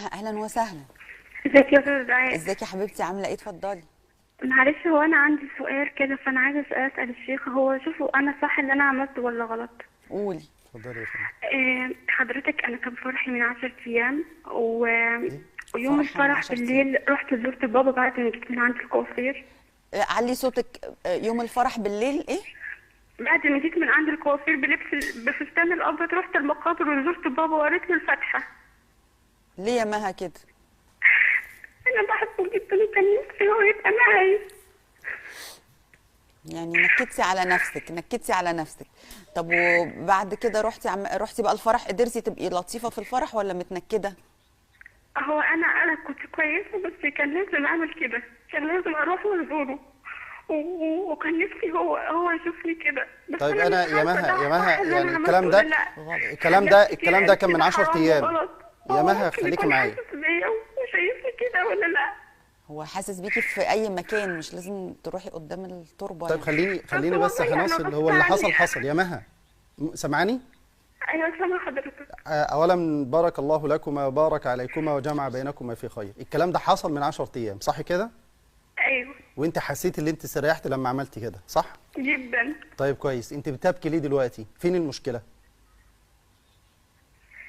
اهلا وسهلا. ازيك يا استاذ دعاء؟ ازيك يا حبيبتي، عامله ايه؟ اتفضلي. معلش، هو انا عندي سؤال كده، فانا عايزه اسال الشيخ، هو شوفوا انا صح اللي انا عملته ولا غلط؟ قولي. اتفضلي يا فندم. حضرتك انا كان فرحي من 10 ايام ايه؟ ويوم فرحه من الفرح 10 ايام؟ بالليل رحت زرت بابا بعد ما جيت من عند الكوافير. علي صوتك. يوم الفرح بالليل ايه؟ بعد ما جيت من عند الكوافير بفستان الابيض رحت المقابر وزرت بابا وقريت له الفاتحه. ليه يا مها كده؟ انا بحبه جدا وكان نفسي هو يبقى معايا. يعني نكدتي على نفسك، نكدتي على نفسك. طب وبعد كده رحتي بقى الفرح، قدرتي تبقي لطيفه في الفرح ولا متنكده؟ هو انا كنت كويسه، بس كان لازم اعمل كده، كان لازم اروح وازوره وكان نفسي هو يشوفني كده. بس طيب انا انا مش يا عارفة مها ده يا مها صح اللي يعني أنا الكلام عملته ده ولا لا. الكلام ده كان من 10 ايام. يا مها ممكن خليكي يكون معايا. حاسس بيا وشايفني كده ولا لا؟ هو حاسس بيكي في اي مكان، مش لازم تروحي قدام التربه طيب يعني. خليني بس والله أنا هنصل. هو غصب اللي عني. حصل يا مها. سامعاني؟ ايوه سامع حضرتك. اولا بارك الله لكما وبارك عليكما وجمع بينكما في خير. الكلام ده حصل من 10 ايام صح كده؟ ايوه وانت حسيتي ان انت استريحتي لما عملتي كده صح؟ جدا. طيب كويس. انت بتبكي ليه دلوقتي؟ فين المشكله؟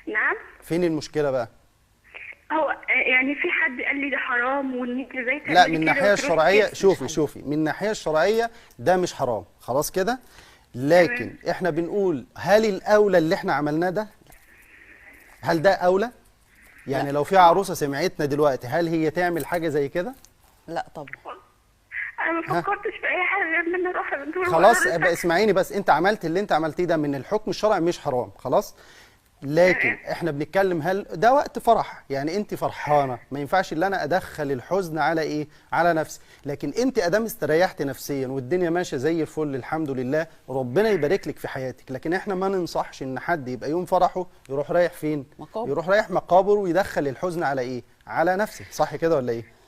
نعم. فين المشكله بقى؟ هو يعني في حد قال لي ده حرام وان انت ازاي تعملي لا، من كده الناحيه وتروحي الشرعيه كده. شوفي من الناحيه الشرعيه ده مش حرام خلاص كده. لكن احنا بنقول هل الاولى اللي احنا عملناه ده؟ هل ده اولى؟ يعني لا. لو في عروسه سمعتنا دلوقتي هل هي تعمل حاجه زي كده؟ لا طبعا. انا ما ها؟ فكرتش في اي حاجه غير ان انا اروح ادور خلاص اسمعيني بس. انت عملت اللي انت عملتيه ده من الحكم الشرعي مش حرام خلاص. لكن احنا بنتكلم هل ده وقت فرح، يعني انت فرحانه ما ينفعش ان انا ادخل الحزن على ايه؟ على نفسي. لكن انت ادام استريحت نفسيا والدنيا ماشيه زي الفل الحمد لله، ربنا يبارك لك في حياتك. لكن احنا ما ننصحش ان حد يبقى يوم فرحه يروح رايح فين؟ مقابر. يروح رايح مقابر ويدخل الحزن على ايه؟ على نفسه. صح كده ولا ايه؟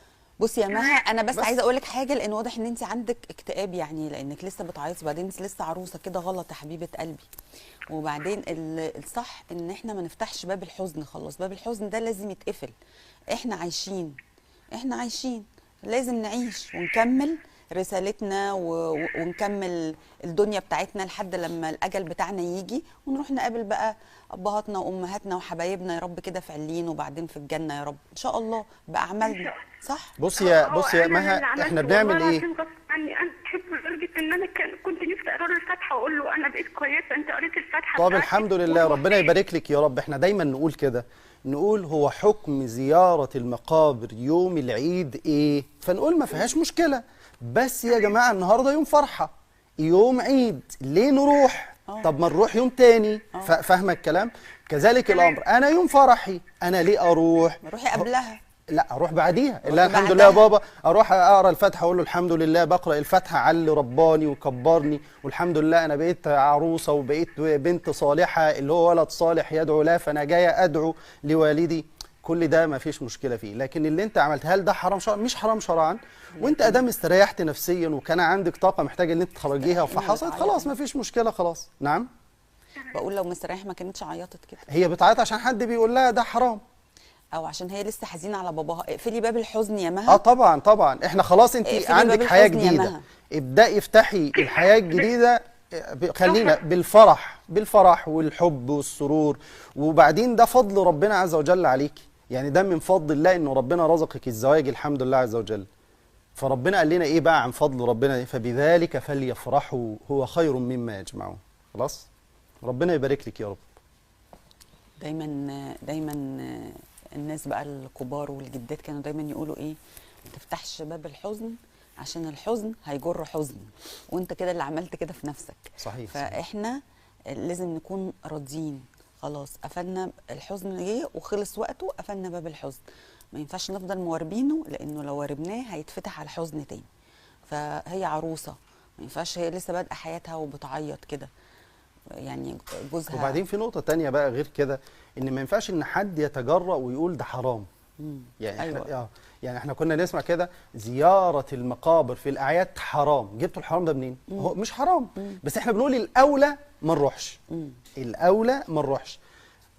بصي يا مها، انا بس بس. عايزه اقول لك حاجه، لان واضح ان انت عندك اكتئاب، يعني لانك لسه بتعيطي، وبعدين انت لسه عروسه كده، غلط يا حبيبه قلبي. وبعدين الصح ان احنا ما نفتحش باب الحزن، خلاص باب الحزن ده لازم يتقفل. احنا عايشين، احنا عايشين، لازم نعيش ونكمل رسالتنا ونكمل الدنيا بتاعتنا لحد لما الاجل بتاعنا يجي، ونروح نقابل بقى ابهاتنا وامهاتنا وحبايبنا يا رب كده في عليين، وبعدين في الجنه يا رب ان شاء الله باعمالنا. صح. بصي هو يا أنا مها اللي عملته احنا والله بنعمل ايه؟ العظيم غصب عني. انا بحبه لدرجه ان انا كنت نفسي اقرا له الفاتحه واقول له انا بقيت كويسه، انت قريت الفاتحه طب بتاعتي الحمد لله، ربنا يبارك لك يا رب. احنا دايما نقول كده، نقول هو حكم زيارة المقابر يوم العيد ايه؟ فنقول ما فيهاش مشكلة. بس يا جماعة النهاردة يوم فرحة، يوم عيد، ليه نروح؟ طب ما نروح يوم تاني. فاهمة الكلام؟ كذلك الأمر، أنا يوم فرحي أنا ليه أروح؟ روحي قبلها. لا اروح بعديها. لا روحي الحمد لله يا بعدها. بابا، اروح اقرا الفاتحه اقول له الحمد لله، بقرا الفاتحه على اللي رباني وكبرني، والحمد لله انا بقيت عروسه وبقيت بنت صالحه، اللي هو ولد صالح يدعو له، فانا جايه ادعو لوالدي. كل ده ما فيش مشكله فيه. لكن اللي انت عملته هل ده حرام شرعا؟ مش حرام شرعا. وانت ادام استريحت نفسيا وكان عندك طاقه محتاجه ان انت تخرجيها فحصلت، خلاص ما فيش مشكله خلاص. نعم. بقول لو مستريحه ما كانتش عيطت كده، هي بتعيط عشان حد بيقول لها ده حرام، او عشان هي لسه حزينه على باباها. اقفلي باب الحزن يا مها. طبعا احنا خلاص. انت اقفلي عندك باب حياه الحزن يا جديده، مها. ابداي افتحي الحياه الجديده. خلينا بالفرح والحب والسرور. وبعدين ده فضل ربنا عز وجل عليكي، يعني ده من فضل الله انه ربنا رزقك الزواج الحمد لله عز وجل. فربنا قال لنا ايه بقى عن فضل ربنا؟ فبذلك فليفرحوا هو خير مما يجمعون. خلاص. ربنا يبارك لك يا رب. دايما دايما الناس بقى الكبار والجدات كانوا دايما يقولوا ايه؟ ما تفتحش باب الحزن عشان الحزن هيجر حزن، وانت كده اللي عملت كده في نفسك. صحيح. فاحنا لازم نكون راضيين، خلاص قفلنا الحزن جه وخلص وقته، قفلنا باب الحزن. ما ينفعش نفضل مواربينه، لانه لو واربناه هيتفتح على الحزن تاني. فهي عروسه، ما ينفعش هي لسه بادئه حياتها وبتعيط كده، يعني جوزها. وبعدين في نقطة تانية بقى غير كده، ان ما ينفعش ان حد يتجرأ ويقول ده حرام. يعني أيوة. احنا يعني احنا كنا نسمع كده زيارة المقابر في الاعياد حرام. جبتوا الحرام ده منين؟ هو مش حرام. بس احنا بنقول الاولى ما نروحش. الاولى ما نروحش.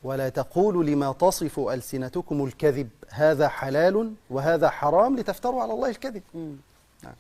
ولا تقولوا لما تصف ألسنتكم الكذب هذا حلال وهذا حرام لتفتروا على الله الكذب. مم. نعم.